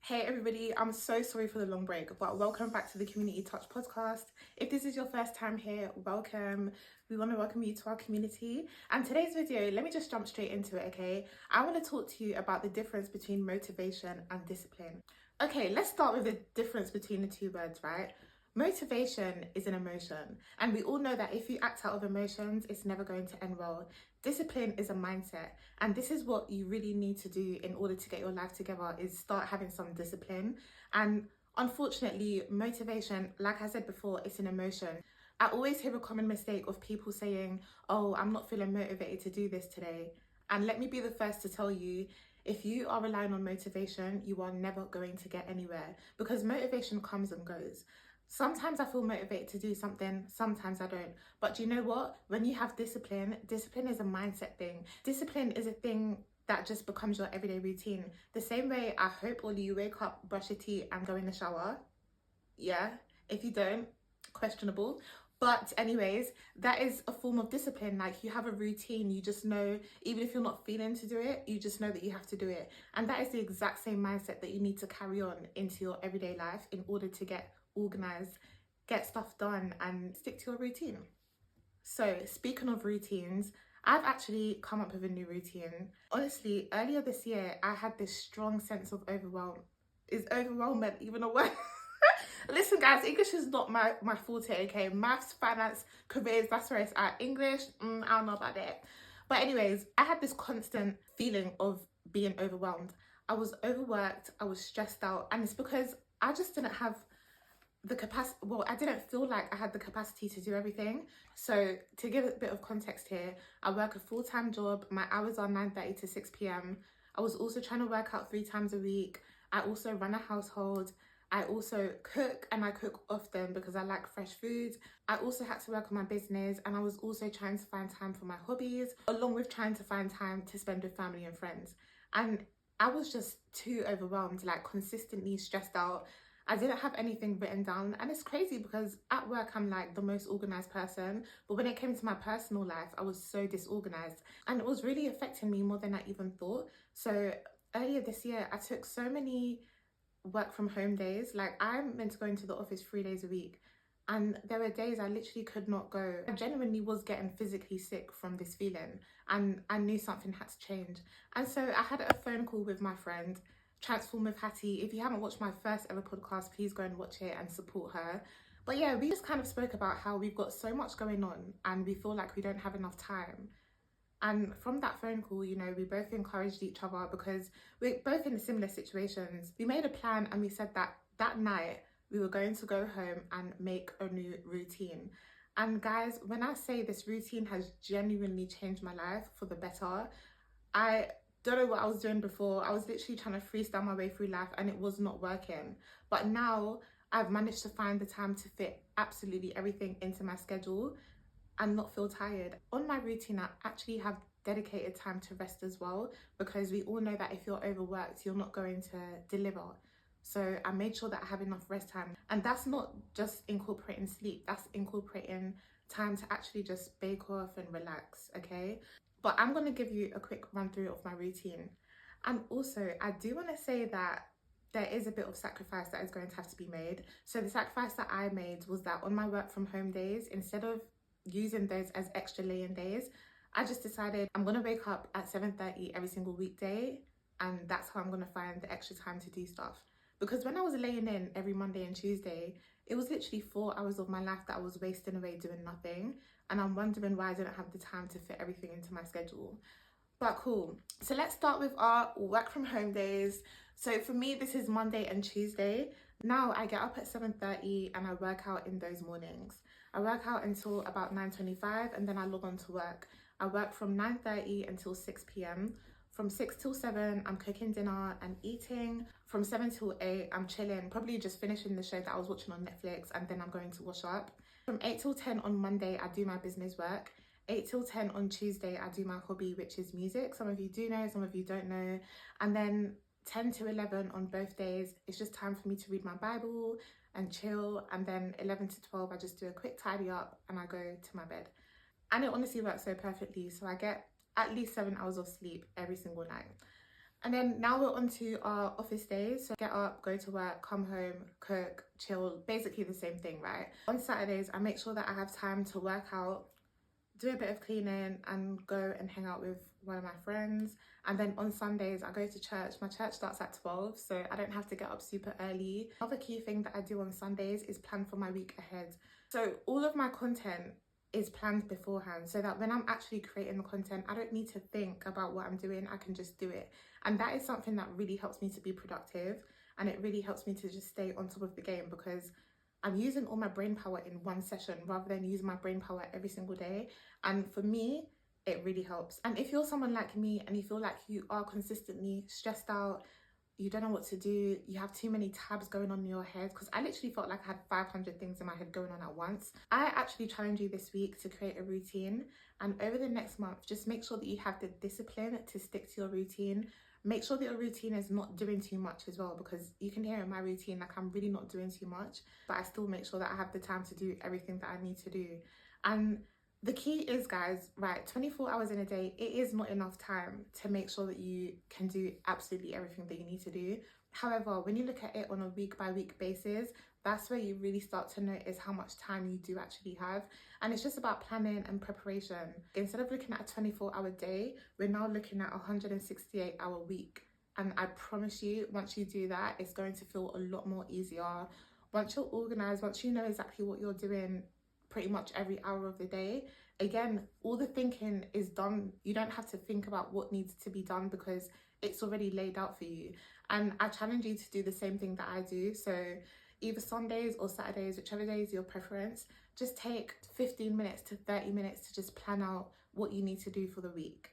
Hey everybody, I'm so sorry for the long break, but welcome back to the Community Touch podcast. If this is your first time here, welcome. We want to welcome you to our community. And today's video, let me just jump straight into it, okay? I want to talk to you about the difference between motivation and discipline. Okay, let's start with the difference between the two words, right? Motivation is an emotion, and we all know that if you act out of emotions, it's never going to end well. Discipline is a mindset, and this is what you really need to do in order to get your life together, is start having some discipline. And unfortunately, motivation, like I said before, it's an emotion. I always hear a common mistake of people saying, oh, I'm not feeling motivated to do this today. And let me be the first to tell you, if you are relying on motivation, you are never going to get anywhere, because motivation comes and goes. Sometimes I feel motivated to do something, sometimes I don't. But do you know what? When you have discipline, discipline is a mindset thing. Discipline is a thing that just becomes your everyday routine. The same way I hope all you wake up, brush your teeth and go in the shower. Yeah, if you don't, questionable. But anyways, that is a form of discipline. Like, you have a routine, you just know, even if you're not feeling to do it, you just know that you have to do it. And that is the exact same mindset that you need to carry on into your everyday life in order to get organized, get stuff done and stick to your routine. So speaking of routines, I've actually come up with a new routine. Honestly, earlier this year, I had this strong sense of overwhelm. Is overwhelmment even a word? Listen guys, English is not my forte, okay? Maths, finance, careers, that's where it's at. English, I don't know about that. But anyways, I had this constant feeling of being overwhelmed. I was overworked, I was stressed out, and it's because I just didn't have the capacity. Well, I didn't feel like I had the capacity to do everything. So to give a bit of context here, I work a full-time job. My hours are 9:30 to 6 p.m. I was also trying to work out 3 times a week. I also run a household. I also cook, and I cook often because I like fresh food. I also had to work on my business, and I was also trying to find time for my hobbies, along with trying to find time to spend with family and friends. And I was just too overwhelmed, like consistently stressed out. I didn't have anything written down, and it's crazy because at work I'm like the most organized person, but when it came to my personal life, I was so disorganized, and it was really affecting me more than I even thought. So earlier this year, I took so many work from home days. Like, I'm meant to go into the office 3 days a week, and there were days I literally could not go. I genuinely was getting physically sick from this feeling, and I knew something had to change. And so I had a phone call with my friend, Transform with Hattie. If you haven't watched my first ever podcast, please go and watch it and support her. But yeah, we just kind of spoke about how we've got so much going on and we feel like we don't have enough time. And from that phone call, you know, we both encouraged each other because we're both in similar situations. We made a plan and we said that that night we were going to go home and make a new routine. And guys, when I say this routine has genuinely changed my life for the better, I don't know what I was doing before. I was literally trying to freestyle my way through life and it was not working. But now I've managed to find the time to fit absolutely everything into my schedule and not feel tired. On my routine, I actually have dedicated time to rest as well, because we all know that if you're overworked, you're not going to deliver. So I made sure that I have enough rest time. And that's not just incorporating sleep, that's incorporating time to actually just bake off and relax, okay? But I'm going to give you a quick run through of my routine. And also, I do want to say that there is a bit of sacrifice that is going to have to be made. So the sacrifice that I made was that on my work from home days, instead of using those as extra laying days, I just decided I'm going to wake up at 7:30 every single weekday, and that's how I'm going to find the extra time to do stuff. Because when I was laying in every Monday and Tuesday, it was literally 4 hours of my life that I was wasting away doing nothing, and I'm wondering why I didn't have the time to fit everything into my schedule. But cool. So let's start with our work from home days. So for me, this is Monday and Tuesday. Now I get up at 7:30 and I work out in those mornings. I work out until about 9:25 and then I log on to work. I work from 9:30 until 6 p.m. From 6 till 7, I'm cooking dinner and eating. From 7 till 8, I'm chilling, probably just finishing the show that I was watching on Netflix, and then I'm going to wash up. From 8 till 10 on Monday, I do my business work. 8 till 10 on Tuesday, I do my hobby, which is music. Some of you do know, some of you don't know. And then 10 to 11 on both days, it's just time for me to read my Bible and chill. And then 11 to 12, I just do a quick tidy up and I go to my bed. And it honestly works so perfectly. So I get at least 7 hours of sleep every single night. And then now we're on to our office days. So get up, go to work, come home, cook, chill, basically the same thing, right? On Saturdays, I make sure that I have time to work out, do a bit of cleaning and go and hang out with one of my friends. And then on Sundays, I go to church. My church starts at 12, so I don't have to get up super early. Another key thing that I do on Sundays is plan for my week ahead. So all of my content is planned beforehand so that when I'm actually creating the content, I don't need to think about what I'm doing. I can just do it. And that is something that really helps me to be productive, and it really helps me to just stay on top of the game, because I'm using all my brain power in one session rather than using my brain power every single day. And for me, it really helps. And if you're someone like me and you feel like you are consistently stressed out, you don't know what to do, you have too many tabs going on in your head, because I literally felt like I had 500 things in my head going on at once. I actually challenge you this week to create a routine, and over the next month, just make sure that you have the discipline to stick to your routine. Make sure that your routine is not doing too much as well, because you can hear in my routine, like I'm really not doing too much, but I still make sure that I have the time to do everything that I need to do. And the key is, guys, right, 24 hours in a day, it is not enough time to make sure that you can do absolutely everything that you need to do. However, when you look at it on a week by week basis, that's where you really start to notice how much time you do actually have. And it's just about planning and preparation. Instead of looking at a 24-hour day, we're now looking at a 168-hour week. And I promise you, once you do that, it's going to feel a lot more easier. Once you're organized, once you know exactly what you're doing pretty much every hour of the day, again, all the thinking is done. You don't have to think about what needs to be done because it's already laid out for you. And I challenge you to do the same thing that I do. So either Sundays or Saturdays, whichever day is your preference, just take 15 minutes to 30 minutes to just plan out what you need to do for the week.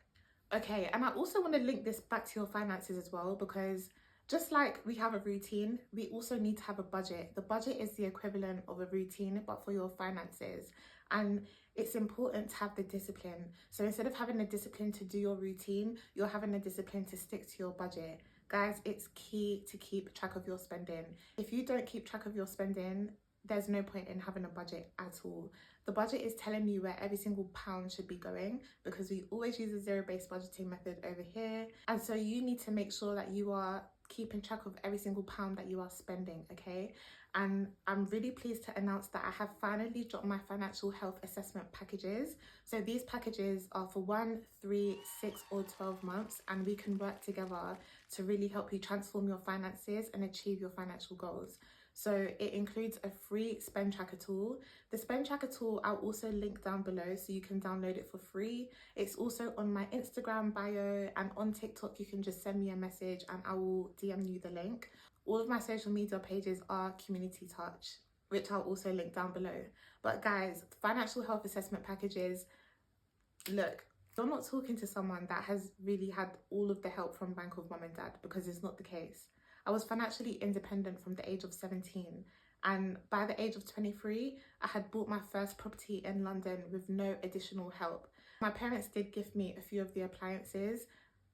Okay, and I also want to link this back to your finances as well, because just like we have a routine, we also need to have a budget. The budget is the equivalent of a routine, but for your finances. And it's important to have the discipline. So instead of having the discipline to do your routine, you're having the discipline to stick to your budget. Guys, it's key to keep track of your spending. If you don't keep track of your spending, there's no point in having a budget at all. The budget is telling you where every single pound should be going, because we always use a zero-based budgeting method over here. And so you need to make sure that you are keeping track of every single pound that you are spending, okay? And I'm really pleased to announce that I have finally dropped my financial health assessment packages. So these packages are for 1, 3, 6 or 12 months, and we can work together to really help you transform your finances and achieve your financial goals. So it includes a free spend tracker tool. The spend tracker tool I'll also link down below so you can download it for free. It's also on my Instagram bio, and on TikTok you can just send me a message and I will DM you the link. All of my social media pages are Community Touch, which I'll also link down below. But guys, financial health assessment packages, look, you're not talking to someone that has really had all of the help from Bank of Mum and Dad, because it's not the case. I was financially independent from the age of 17, and by the age of 23, I had bought my first property in London with no additional help. My parents did gift me a few of the appliances,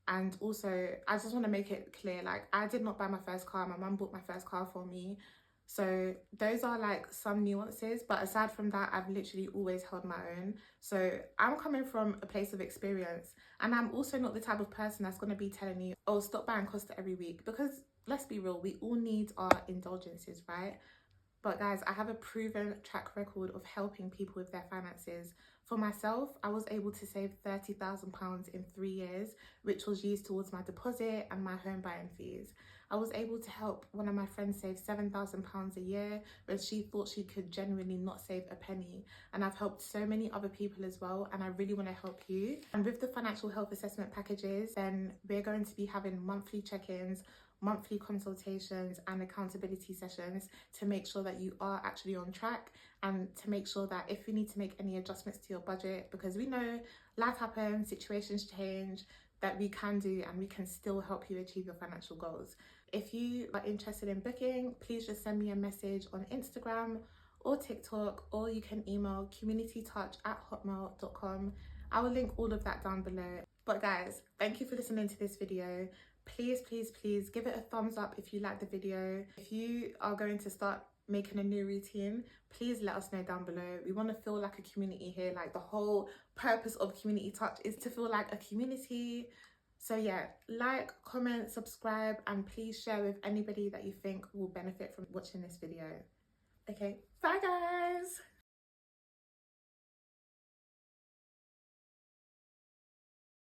and also I just want to make it clear, like, I did not buy my first car, my mum bought my first car for me. So those are like some nuances, but aside from that, I've literally always held my own. So I'm coming from a place of experience, and I'm also not the type of person that's going to be telling you, oh, stop buying Costa every week, because let's be real, we all need our indulgences, right? But guys, I have a proven track record of helping people with their finances. For myself, I was able to save £30,000 in 3 years, which was used towards my deposit and my home buying fees. I was able to help one of my friends save £7,000 a year when she thought she could genuinely not save a penny. And I've helped so many other people as well, and I really want to help you. And with the financial health assessment packages, then we're going to be having monthly check-ins, monthly consultations and accountability sessions to make sure that you are actually on track, and to make sure that if you need to make any adjustments to your budget, because we know life happens, situations change, that we can do, and we can still help you achieve your financial goals. If you are interested in booking, please just send me a message on Instagram or TikTok, or you can email communitytouch@hotmail.com. I will link all of that down below. But guys, thank you for listening to this video. Please give it a thumbs up if you like the video. If you are going to start making a new routine, please let us know down below. We want to feel like a community here. Like, the whole purpose of Community Touch is to feel like a community. So yeah, like, comment, subscribe, and please share with anybody that you think will benefit from watching this video. Okay, bye guys.